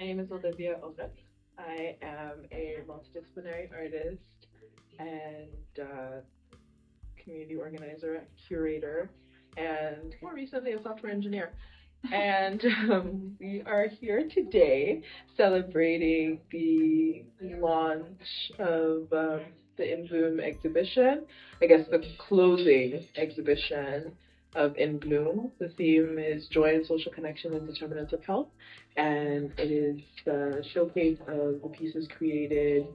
My name is Olivia Onuk. I am a multidisciplinary artist and community organizer, curator, and more recently a software engineer. And we are here today celebrating the launch of the In Bloom exhibition. I guess the closing exhibition of In Bloom. The theme is Joy and Social Connection and Determinants of Health. And it is the showcase of the pieces created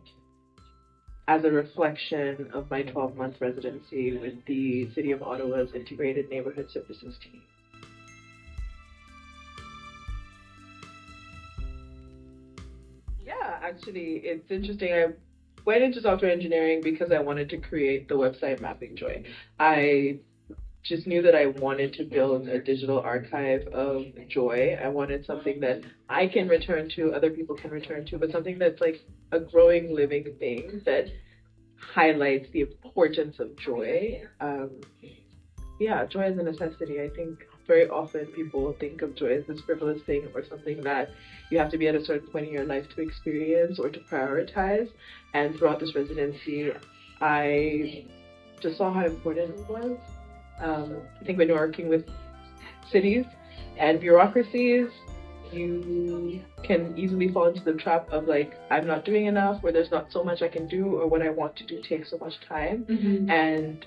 as a reflection of my 12-month residency with the City of Ottawa's Integrated Neighbourhood Services Team. Yeah, actually, it's interesting. I went into software engineering because I wanted to create the website Mapping Joy. I just knew that I wanted to build a digital archive of joy. I wanted something that I can return to, other people can return to, but something that's like a growing, living thing that highlights the importance of joy. Yeah, joy is a necessity. I think very often people think of joy as this frivolous thing or something that you have to be at a certain point in your life to experience or to prioritize. And throughout this residency, I just saw how important it was. I think when you're working with cities and bureaucracies, you can easily fall into the trap of like, I'm not doing enough, or there's not so much I can do, or what I want to do takes so much time. And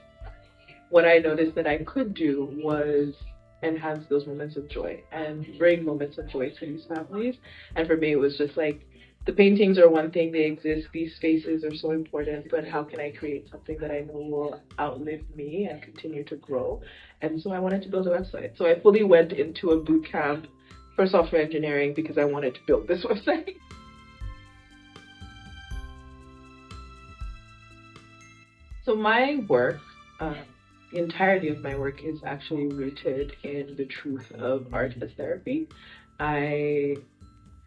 what I noticed that I could do was enhance those moments of joy and bring moments of joy to these families. And for me, it was just like the paintings are one thing, they exist, these spaces are so important, but how can I create something that I know will outlive me and continue to grow? And so I wanted to build a website. So I fully went into a boot camp for software engineering because I wanted to build this website. So my work, the entirety of my work is actually rooted in the truth of art as therapy.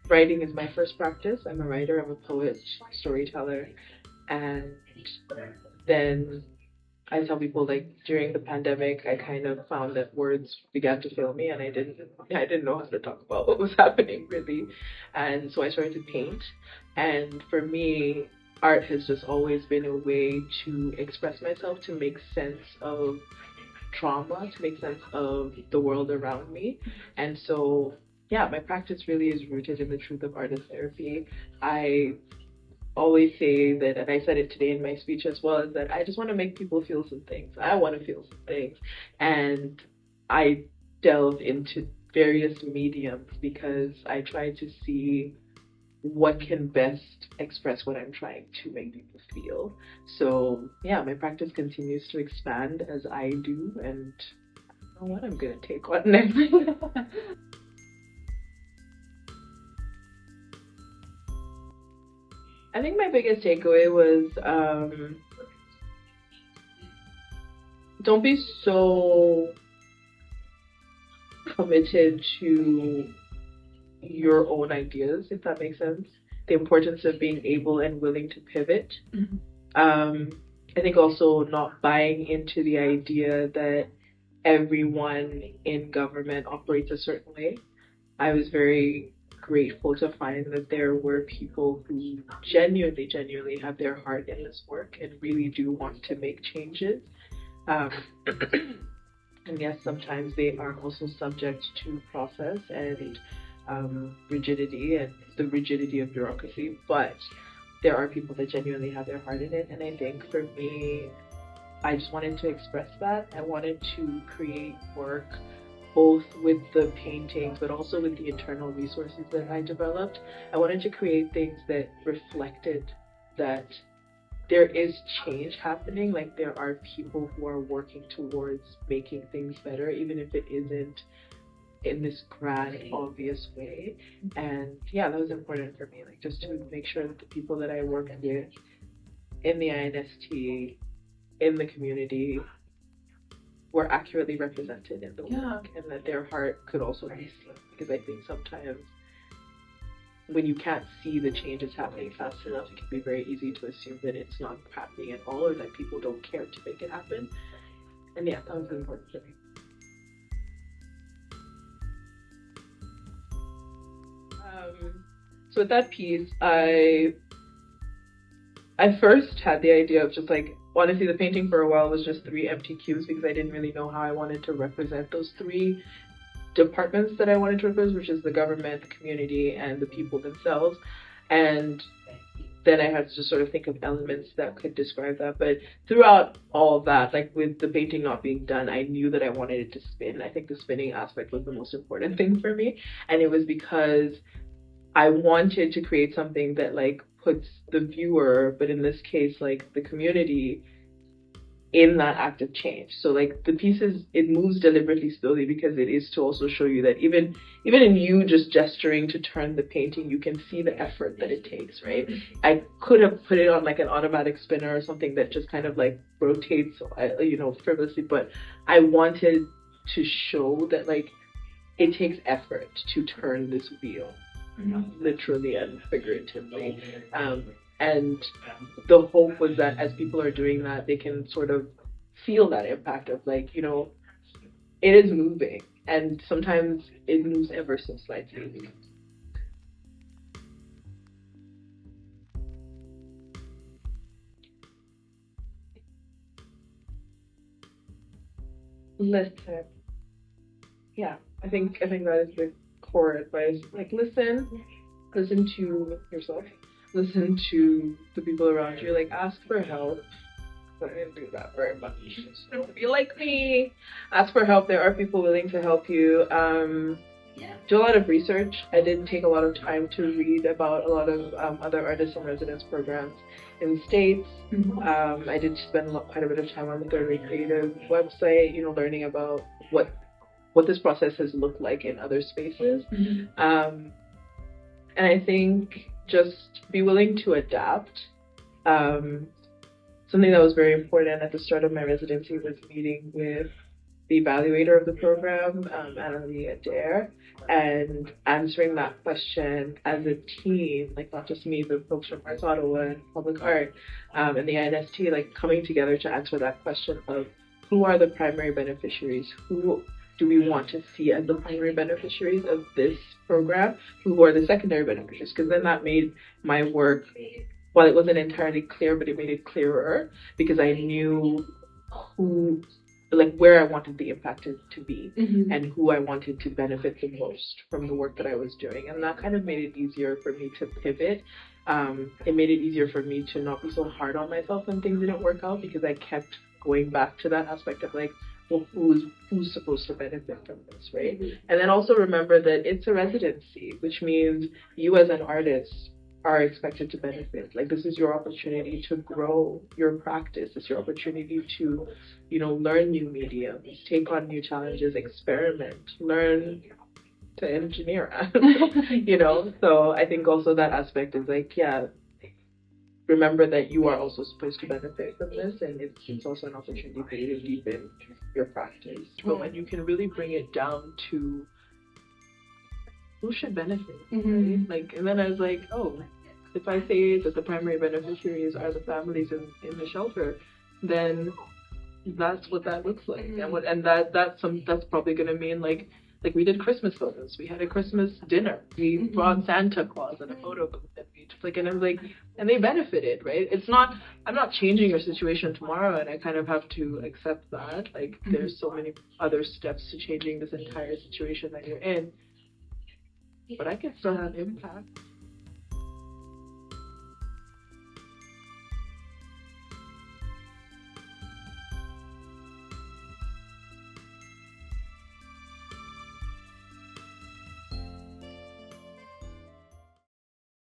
Writing is my first practice. I'm a writer, I'm a poet, storyteller, and then I tell people like during the pandemic, I kind of found that words began to fail me, and I didn't know how to talk about what was happening really, and so I started to paint. And for me, art has just always been a way to express myself, to make sense of trauma, to make sense of the world around me. And so, yeah, my practice really is rooted in the truth of art as therapy. I always say that, and I said it today in my speech as well, is that I just want to make people feel some things. I want to feel some things. And I delve into various mediums because I try to see what can best express what I'm trying to make people feel. So yeah, my practice continues to expand as I do, and I don't know what I'm gonna take on next. I think my biggest takeaway was don't be so committed to your own ideas, if that makes sense. The importance of being able and willing to pivot. I think also not buying into the idea that everyone in government operates a certain way. I was very grateful to find that there were people who genuinely have their heart in this work and really do want to make changes. Um, and yes, sometimes they are also subject to process and rigidity and the rigidity of bureaucracy, but there are people that genuinely have their heart in it. And I think for me, I just wanted to express that. I wanted to create work both with the paintings, but also with the internal resources that I developed. I wanted to create things that reflected that there is change happening. Like there are people who are working towards making things better, even if it isn't in this grand, obvious way. And yeah, that was important for me, like just to make sure that the people that I work with in the INST, in the community, were accurately represented in the work, and that their heart could also be seen. Because I think sometimes when you can't see the changes happening fast enough, it can be very easy to assume that it's not happening at all, or that people don't care to make it happen. And yeah, that was important for me. So with that piece, I first had the idea of just like, honestly, the painting for a while was just 3 empty cubes because I didn't really know how I wanted to represent those 3 departments that I wanted to represent, which is the government, the community, and the people themselves. And then I had to just sort of think of elements that could describe that. But throughout all of that, like with the painting not being done, I knew that I wanted it to spin. I think the spinning aspect was the most important thing for me. And it was because I wanted to create something that like puts the viewer, but in this case, like the community, in that act of change. So like the pieces, it moves deliberately slowly because it is to also show you that even in you just gesturing to turn the painting, you can see the effort that it takes, right? I could have put it on like an automatic spinner or something that just kind of like rotates, you know, frivolously, but I wanted to show that like it takes effort to turn this wheel, literally and figuratively. And the hope was that as people are doing that, they can sort of feel that impact of like, you know, it is moving, and sometimes it moves ever so slightly. Listen. Yeah, I think that is the core advice. Like listen to yourself, listen to the people around you, like ask for help. I didn't do that very much. Don't be like me. Ask for help. There are people willing to help you. Do a lot of research. I did take a lot of time to read about a lot of other artists and residence programs in the States. I did spend quite a bit of time on the Third Rate Creative website, you know, learning about what this process has looked like in other spaces. And I think just be willing to adapt. Something that was very important at the start of my residency was meeting with the evaluator of the program, Annalie Adair, and answering that question as a team, like not just me, the folks from Arts Ottawa and Public Art and the INST, like coming together to answer that question of who are the primary beneficiaries, who do we want to see as the primary beneficiaries of this program, who are the secondary beneficiaries, because then that made my work, while it wasn't entirely clear, but it made it clearer because I knew who, like where I wanted the impact to be and who I wanted to benefit the most from the work that I was doing. And that kind of made it easier for me to pivot. It made it easier for me to not be so hard on myself when things didn't work out, because I kept going back to that aspect of like, well, who's supposed to benefit from this, right? And then also remember that it's a residency, which means you as an artist are expected to benefit. Like this is your opportunity to grow your practice. It's your opportunity to, you know, learn new mediums, take on new challenges, experiment, learn to engineer, you know? So I think also that aspect is like, yeah, remember that you are also supposed to benefit from this, and it's also an opportunity for you to deepen your practice. But when you can really bring it down to who should benefit, right? Like, and then I was like, oh, if I say that the primary beneficiaries are the families in the shelter, then that's what that looks like, and that's probably going to mean like we did Christmas photos, we had a Christmas dinner, we brought Santa Claus and a photo booth, and we just like, and I was like, and they benefited, right? It's not, I'm not changing your situation tomorrow, and I kind of have to accept that. Like there's so many other steps to changing this entire situation that you're in, but I can still have impact.